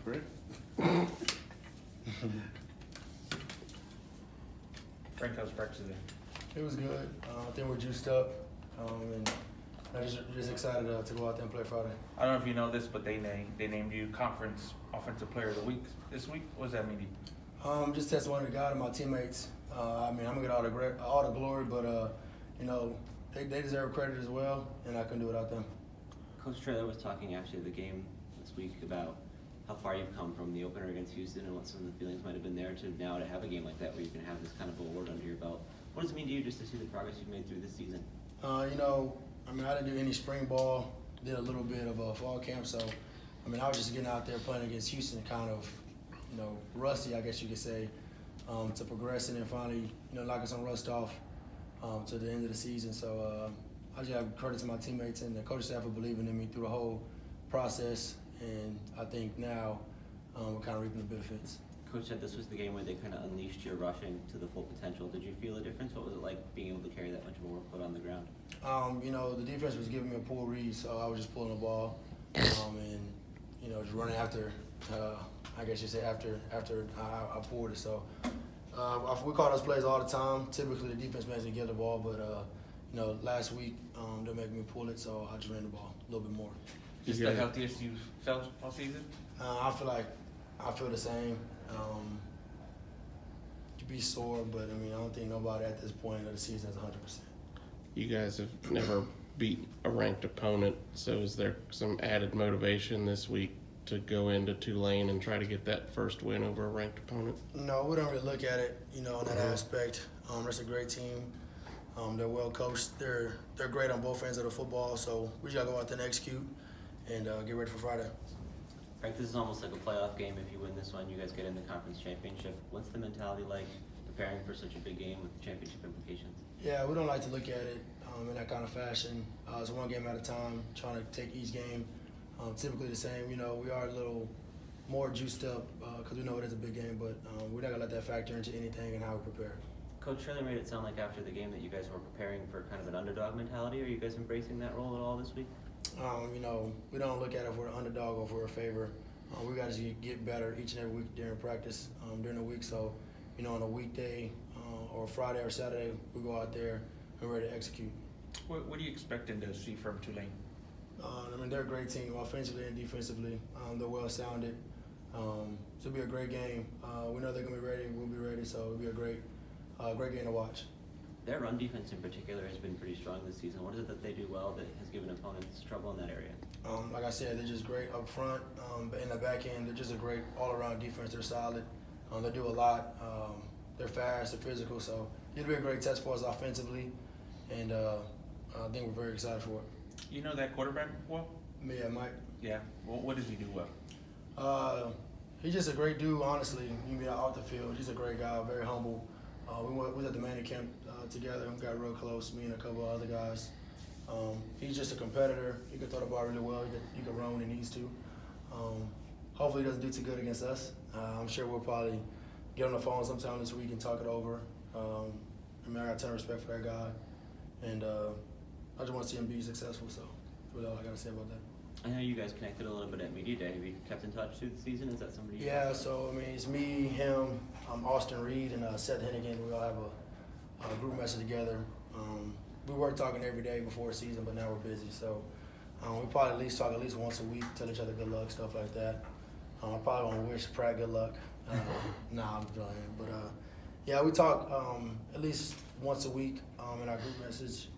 Great. Frank, how's practice today? It was good. I think we're juiced up, and I'm just excited to go out there and play Friday. I don't know if you know this, but they named you Conference Offensive Player of the Week this week. What does that mean to you? Just testimony to God and my teammates. I'm gonna get all the glory, but they deserve credit as well, and I couldn't do it without them. Coach Traylor was talking after the game this week about how far you've come from the opener against Houston and what some of the feelings might have been there to now to have a game like that where you can have this kind of award under your belt. What does it mean to you just to see the progress you've made through this season? I didn't do any spring ball, did a little bit of a fall camp, so I was just getting out there playing against Houston, kind of, rusty, I guess you could say, to progress and then finally, knocking some rust off to the end of the season. So I just have credit to my teammates and the coaching staff for believing in me through the whole process, and I think now we're kind of reaping the benefits. Coach said this was the game where they kind of unleashed your rushing to the full potential. Did you feel a difference? What was it like being able to carry that much of a workload on the ground? The defense was giving me a pull read, so I was just pulling the ball and just running after. I guess you say after I pulled it. So we call those plays all the time. Typically the defense makes me get the ball, but last week they're making me pull it, so I just ran the ball a little bit more. Is this the healthiest you've felt all season? I feel the same. To be sore, but I don't think nobody at this point of the season is 100%. You guys have never beat a ranked opponent, so is there some added motivation this week to go into Tulane and try to get that first win over a ranked opponent? No, we don't really look at it, in that aspect. It's a great team. They're well coached. They're great on both ends of the football, so we just gotta go out there and execute and get ready for Friday. Frank, this is almost like a playoff game. If you win this one, you guys get in the conference championship. What's the mentality like preparing for such a big game with championship implications? Yeah, we don't like to look at it in that kind of fashion. It's one game at a time, trying to take each game typically the same. We are a little more juiced up because we know it is a big game, but we're not going to let that factor into anything and how we prepare. Coach Traylor made it sound like after the game that you guys were preparing for kind of an underdog mentality. Are you guys embracing that role at all this week? We don't look at it if we're an underdog or if we're a favor. We got to get better each and every week during practice, during the week. So, on a weekday or Friday or Saturday, we go out there and we're ready to execute. What are you expecting to see from Tulane? They're a great team, offensively and defensively. They're well-sounded. So it'll be a great game. We know they're going to be ready. We'll be ready. So it'll be a great game to watch. Their run defense in particular has been pretty strong this season. What is it that they do well that has given opponents trouble in that area? Like I said, they're just great up front, but in the back end, they're just a great all-around defense. They're solid. They do a lot. They're fast. They're physical. So it'll be a great test for us offensively, and I think we're very excited for it. You know that quarterback well? Yeah, Mike. Yeah. Well, what does he do well? He's just a great dude, honestly. You mean off the field, he's a great guy, very humble. We was at the Manning camp together. We got real close, me and a couple of other guys. He's just a competitor. He can throw the ball really well. He can run when he needs to. Hopefully he doesn't do too good against us. I'm sure we'll probably get on the phone sometime this week and talk it over. I got a ton of respect for that guy. And I just want to see him be successful. So that's all I got to say about that. I know you guys connected a little bit at Media Day. Have you kept in touch through the season? Is that somebody? Yeah, so it's me, him, Austin Reed, and Seth Hennigan. We all have a group message together. We were talking every day before the season, but now we're busy. So we probably at least talk at least once a week, tell each other good luck, stuff like that. I probably want to wish Pratt good luck. Nah, I'm playing. But yeah, we talk at least once a week in our group message.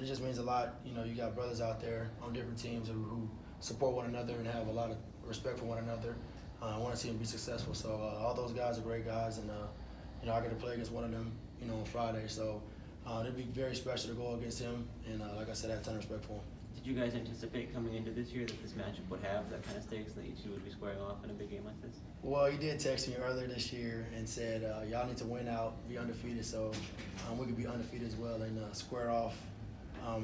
It just means a lot. You got brothers out there on different teams who support one another and have a lot of respect for one another. I want to see them be successful. So all those guys are great guys, and I get to play against one of them, on Friday. So it'd be very special to go against him. And like I said, I have a ton of respect for him. Did you guys anticipate coming into this year that this matchup would have that kind of stakes, that you two would be squaring off in a big game like this? Well, he did text me earlier this year and said, y'all need to win out, be undefeated, so we could be undefeated as well and square off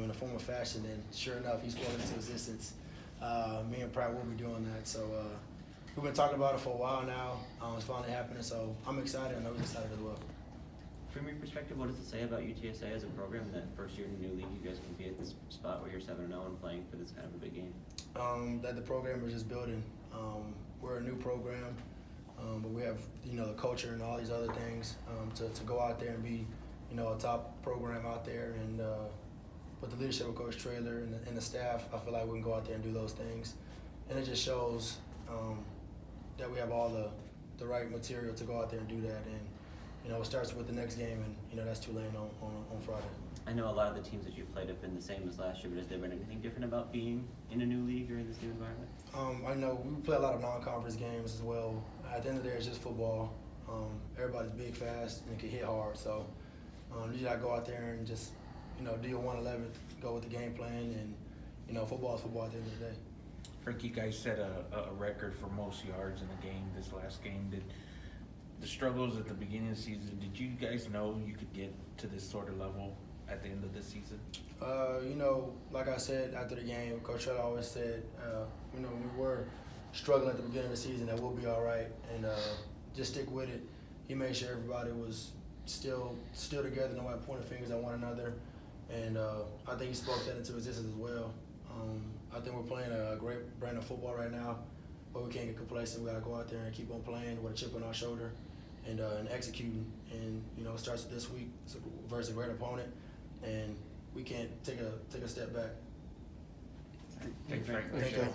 in a form of fashion. And sure enough, he spoke into existence. Me and Pratt will be doing that. So we've been talking about it for a while now. It's finally happening, so I'm excited. I know he's excited as well. From your perspective, what does it say about UTSA as a program that first year in the new league you guys can be at this spot where you're 7-0 and playing for this kind of a big game? That the program is just building. We're a new program, but we have the culture and all these other things to go out there and be a top program out there, and with the leadership of Coach Traylor and the staff, I feel like we can go out there and do those things, and it just shows that we have all the right material to go out there and do that. And it starts with the next game, and that's Tulane on Friday. I know a lot of the teams that you've played have been the same as last year, but has there been anything different about being in a new league or in this new environment? I know we play a lot of non-conference games as well. At the end of the day, it's just football. Everybody's big, fast, and can hit hard. So you gotta go out there and just do your 111, go with the game plan, and football is football at the end of the day. Frank, you guys set a record for most yards in a game this last game. Did the struggles at the beginning of the season, did you guys know you could get to this sort of level at the end of this season? Like I said after the game, Coach Traylor always said, we were struggling at the beginning of the season, that we'll be all right, and just stick with it. He made sure everybody was still together, no matter pointing fingers at one another, and I think he spoke that into existence as well. I think we're playing a great brand of football right now, but we can't get complacent. We got to go out there and keep on playing with a chip on our shoulder and executing. And it starts this week versus a great opponent, and we can't take a step back. Thanks, Frank. Thank you.